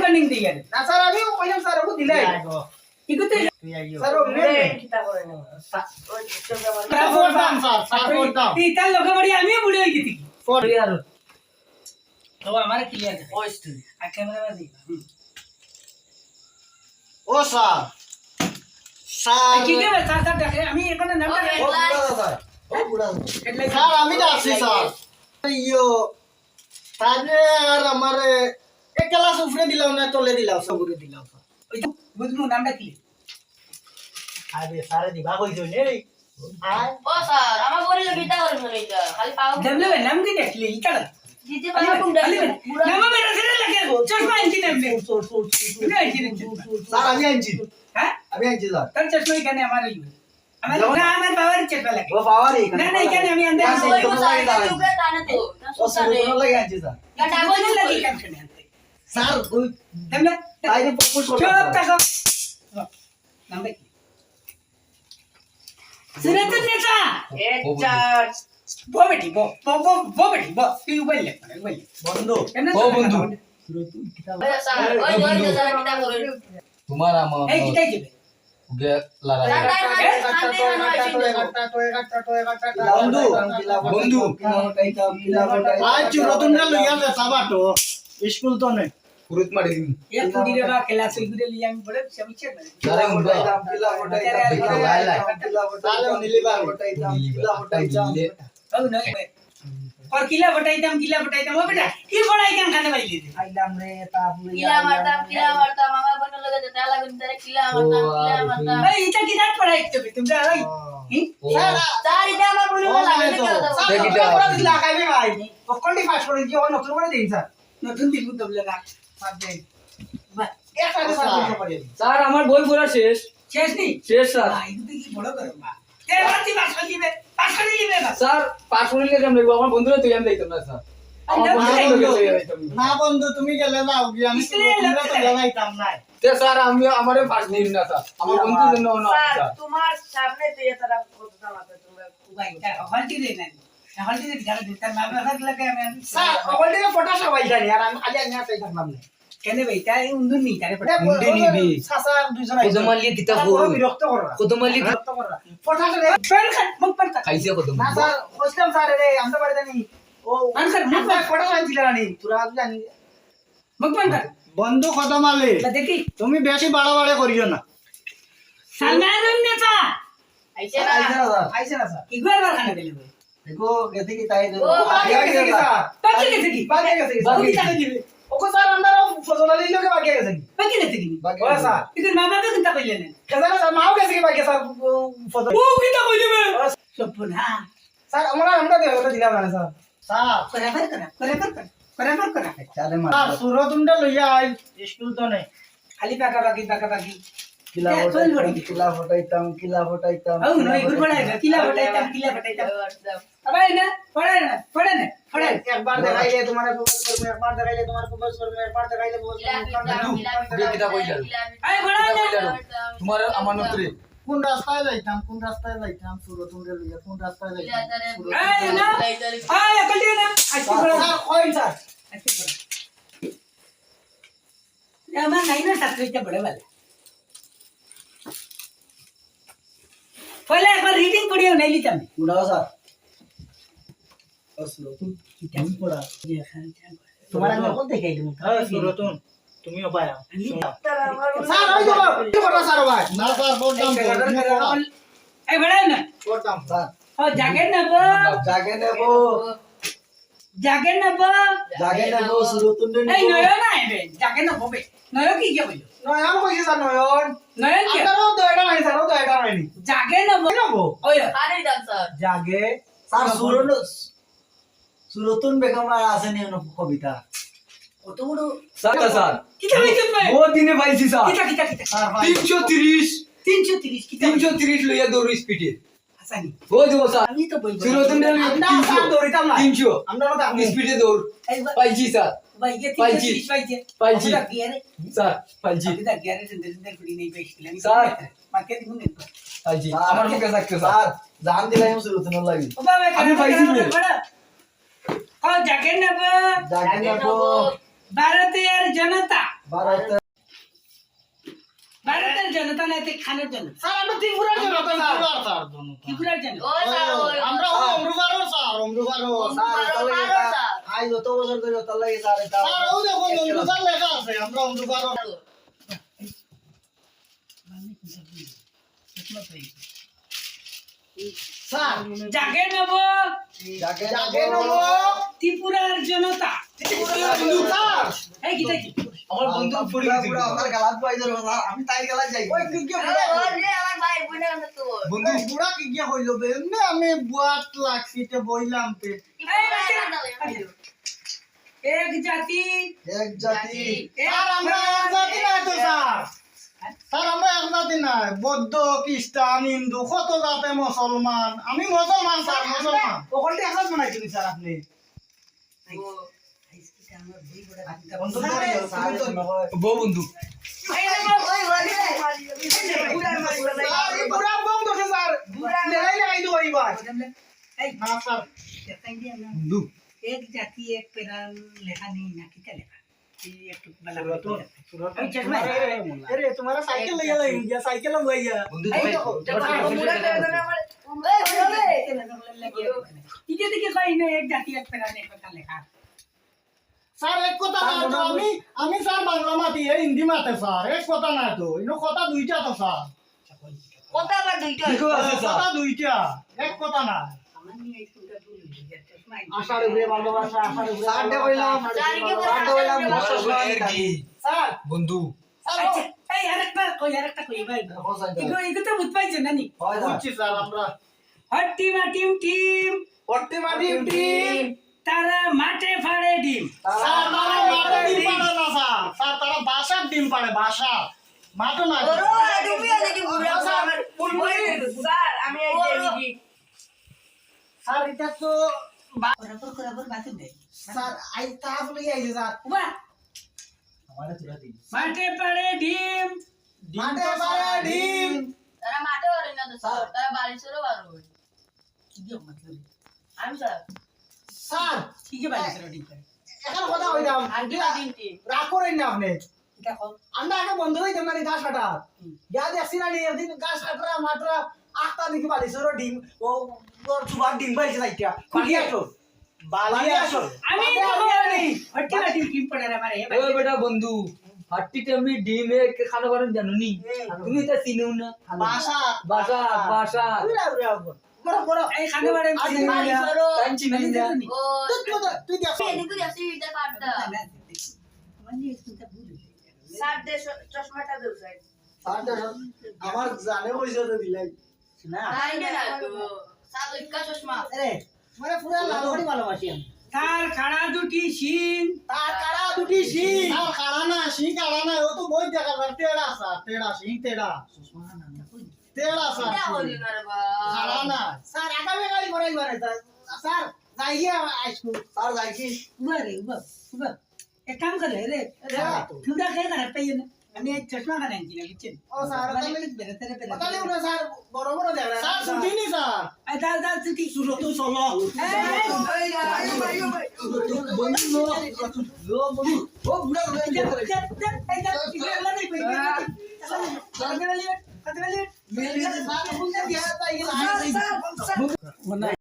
Training দিয়ে না sir আমি কইলাম স্যার ওকে দিলাই ইগুতে স্যার ও কিটা করে না স্যার দাম স্যার দাম তার লগে বড়ি আমিও বুড়ি হই গেছি ফোর ইয়ার তো আমার clear voice to R camera বাজি ও স্যার স্যার কি কে স্যার স্যার দেখে আমি এখানে নামটা ও বুড়া স্যার ও বুড়া স্যার আমি ডাকছি স্যার ইয়ো তাহলে আর আমারে এক ক্লাস উপরে দিলাম না তলে দিলাম সবুরে দিলাম ওই তো বুঝমু নামটা কি আরে স্যারে দিবা কইছো নে আয় ও স্যার আমার বলিলে বিটা করবেন না এটা খালি পাও দেবলে নাম কি দেখলি ইকাড়া দিতে পারো কোনটা নাম মেরা ছেলে লাগে চশমা আনছি দেবলে তুমি আনছি স্যার আমি আনছি হ্যাঁ আমি আনছি স্যার তার চশমা এখানে আমার আমার না আমার বাবার চশমা লাগে ও পাওয়ারই না না এখানে আমি আনতে আসি ওই স্যার চুকে টানে তো ও সুরতন লাগি আনছি স্যার গাটা বলি বলি লাগি কাম করে আনতে স্যার ওই দেবলে তাইরে প্রপোজ করতে চুপ থাকো নামটা কি সুরতন নেতা চার্জ বো বেটি বো বেটি বো তুই বল ले বন্ধু কেন ও বন্ধু সুরতন কিতা স্যার ওই স্যার কিটা করে তোমার আমার এই কিটাই দিবে গে লড়াই বন্ধু বন্ধু আজ সুরতনটা লইয়া যা সাবাটো স্কুল তো নে পুরুত মারি দিন ये पूरी रे बा क्लास गुरे लिया हम बड़े समीचे में আরে উন্ডা তাহলে নিলিবার দিলে अब नहीं और किला बटाईताम ओ बेटा की बड़ाई केन खाने वाली दे আইলাম রে তাপুরি কিলা মারতাম আমার বন্ধু লগে যেটা লাগুন তারে কিলা মারতাম ए इटा की दात पढ़ाई तो तुम जा ओई স্যার এটা আমার বন্ধু লাগে না লাগাইবে ভাই কোনটি পাস করে কি অন্য নতুন করে দেই স্যার নতুন দিন তো লাগা পাবে বা একটা স্যার করে স্যার আমার বই পড়া শেষ শেষ নি শেষ স্যার ಇದು কি বড় করো বা তে রাতি পাস করে দিবে বা স্যার পাস করলে কেমন দেখবো আমার বন্ধুরা তুই আমি দেখতাম না স্যার আমার বন্ধুরা তুই দেখতাম না। না বন্ধু তুমি গেলে যাও কি আমি তোমরা তো জানাইতাম না তে স্যার আমি আমারে পাস দিন না স্যার আমার বন্ধুর জন্য না স্যার তোমার সামনে তো এতটা কথা মারতে তোমরা ভাই তা হলটি দে না হলটি দে গাড়ি দিতে না বাবা লাগে আমি স্যার ওখানে ফটো সবাই জানি আর আমি আগে আমি চাই থাকলাম না কেন ভাই তাই উন্দুর নি তারে পড়া মুন্ডে নিবি সাসা দুইজন আইছে কদমালি কিতা হো হো বিরক্ত করো কদমালি বিরক্ত করো ফটো রে পেন খান মুখ পেন খান খাইছে না কদমালি স্যার কইলাম স্যার রে আমরা বাড়ি জানি ও আনসার মুখ মুখ ফটো আনছিল রানি তোরা জানি মুখ পেন খান বন্ধু কদমালে দেখি তুমি বেশি বাড়াবাড়ি করিও না সালমান নেতা আইছে আইছে না না স্যার আইছে না স্যার ইগবার বার খানা দিলে ভাই দেখো গেতে কি তাই দেবো ও, বাকি গেছে কি স্যার বাকি গেছে কি বাকি গেছে কি বাকি টাকা দিবে ওকো স্যার আমরা ফজল আলী লোকে বাকি গেছে কি বাকি গেছে কি ও স্যার ইগর মা বাবা কিন্তু কইলে না কেন স্যার মাও গেছে কি বাকি স্যার ফজল ও কিটা কইলে বে সপনা স্যার আমরা দেওয়া দিলাম না স্যার স্যার করা চালে মার স্যার সুরতুমটা লইয়া আই স্কুল তো নেই খালি পাকা বাকি কিলা ফটাইতাম ও নই গুড বড়াই কিলা বটাইতাম আবাই না পড়ে না একবার দেখাইলে তোমার প্রপোজ করব একবার দেখাইলে তোমার প্রপোজ করব একবার দেখাইলে প্রপোজ আই বড়াই না তোমার আমার নতরে কোন রাস্তায় যাইতাম সুরতুমরে লইয়া কোন রাস্তায় যাইতাম আই না আই কলটি না আইছি বড় স্যার কইন স্যার আইছি বড় আমার নাই না ছাত্রটা বড় वाला पहले एक बार रीडिंग पढ़ियो नहीं ली तुमने উড়াও স্যার সুরতুম তুমি পড়া তোমার আমি কোন দেখাইলি হ্যাঁ সুরতুম তুমিও পায়া স্যার ওই দেখো কি পড়া স্যার ভাই না স্যার পড়তাম ए बड़ा ना পড়তাম স্যার ओ जागे ना बो সুরতুম ए नयो ना है जागे ना बो बे नयो की क्या बोलो নয়ন কইছে স্যার নয়ন नयो की আপনারও দয়টা নাই স্যার ও দয়টা নাই जागे ना बो না বো ओय আরে দান স্যার জাগে স্যার সুরতুন বেগম আর আসেনি কোন কবিতা ओ तो बड़ो স্যার किता भाई तुम বহুত দিনে পাইছি স্যার किता স্যার ভাই 330 330 किता 330 লইয়া দৌড় স্পিডে हसानी ওই দেবো স্যার আমি তো বলবো সুরতন আমরা স্যার দৌড়িতাম না 300 আমরা তো আপনি স্পিডে দৌড় পাইছি স্যার भाई ये पाइजी। 330 पाइजे पाइजी। अबे गियर স্যার পাইছি अभी तक गियर जिंदर कुड़ी नहीं पेश सर। मार्केट दिनु नहीं পাইছি আমার মুখে থাকতে স্যার স্যার জান দিলাম সুরতুন লাগি ओ बाबा আমি পাইছি রে। बड़ा ओ जागे ना बो জাগে না বো ভারতের জনতা ভারতের জনতা না এতে খানের জন্য স্যার আমরা ত্রিপুরার জন্য তো স্যার স্যার জন্য ত্রিপুরার জন্য ওই স্যার ওই আমরা অমরুবারও স্যার অমরুবারও স্যার স্যার ও দেখুন অমরুবার লেখা আছে আমরা অমরুবারও স্যার জাগে নেব জাগে নেব ত্রিপুরার জনতা স্যার এই কি দেখি আমার বন্ধু পড়ে গেছে ওই কি কি আমার ভাই বোন আছে তো বন্ধু বুড়া কি কি হইলো বে এমনি আমি বুয়াত লাগছি তে বইলাম তে এক জাতি স্যার আমরা এক জাতি না তো স্যার স্যার আমরা এক জাতি না বৌদ্ধ খ্রিস্টান হিন্দু কত জাতে মুসলমান আমি মুসলমান স্যার মুসলমান ওখানটা একলা বানাইছেন স্যার আপনি বউ বন্ধু স্যার এই বুড়া বম দছে স্যার লেলাই লাগাই দো এইবার না স্যার বন্ধু এক জাতি এক পেরান লেখা নেই না কি লেখা এই একটু বলা अरे तुम्हारा साइकिल ले गया साइकिल ले गया বন্ধু ইকে দিকে কই না এক জাতি এক পেরান এক কথা লেখা স্যার এক কথা না তো আমি স্যার বাংলা মাটি এই হিন্দি মাতে স্যার এক কথা না তো ইনো কথা দুইটা তো স্যার কথা আবার দুইটা ঠিক আছে স্যার কথা দুইটা এক কথা না আমার নিয়ে একটু ভুল হয়ে যাচ্ছে আশার উপরে ভালোবাসা আশার উপরে সারটা কইলাম স্যার বন্ধু আচ্ছা এই আরেকটা কই ভাই ইগো তো বুঝ পাইছেন না নি বুঝছি স্যার আমরা হট্টি মাটিম টিম টিম তারা মাঠে ফাড়ে ডিম স্যার তারা মাঠে ডিম পাড়ে না স্যার স্যার তারা বাসার ডিম পাড়ে বাসা মাঠে না তুমি আছে কি বুড়া স্যার স্যার আমি এই দেখি স্যার এটা তো বরাবর বাতি দে স্যার আই তা বলে আইছে স্যার উবা মাঠে ফাড়ে ডিম মাঠে পাড়ে ডিম তারা মাঠে ওরে না তো স্যার তারা বালিশেরও বার হবে কি যে মতলব আমি স্যার স্যার ঠিক আছে ভাই ডিম করে এখন কথা কইতাম আন্টি তিনটি রাগ করেন না আপনি এটা কও আমরা আগে বন্ধ হইতাম না গাছ কাটা যা দেখছি না একদিন গাছ কাটরা মাত্রা আটটা দিকে বালিশেরও ডিম ও তোর সুবার ডিম পাইছে যাইতা বালি আসো বালি আসো আমি হট্টি মাটিম টিম পড়ে রে মারে ওই বেটা বন্ধু হাট্টি টাইমে ডিমে খানা বানান জানো নি তুমি এটা চিনেও না বাসা বাসা বাসা বড় বড় এই খানে বাড়ে বালিশেরও টাইম চিনি না ও তুই দেখ এদিকে যাচ্ছি এটা কাটটা স্যার দে চশমাটা দেও স্যার আমার জানে পয়সা তো দিলাই না নাই না তো স্যার ইকা চশমা আরে মানে পুরা লাল করে ভালোবাসি আমি তার খাড়া দুটি শিং তার কাড়া দুটি শিং তার কাড়া না শিং কাড়া না ও তো বই দেখা যায় তেড়া স্যার তেড়া শিং তেড়া তেড়া স্যার এটা হলি না রে বা কাড়া না স্যার আগামী কালি করাই পারে স্যার যাই গিয়ে আইসু স্যার যাই কি उबर एक काम कर रे तुझा काय करा पाहिजे ना आणि एक चष्मा घालायची ना विचार ও স্যার बेरे तेरे बेरे কথা নেই না স্যার বড় বড় দেখা স্যার ছুটি নি স্যার दाल चुकी সুরো তুই চলো বন্ধু লো বন্ধু ও বুড়া कधी মিলি স্যার বন্ধু দিয়া তাই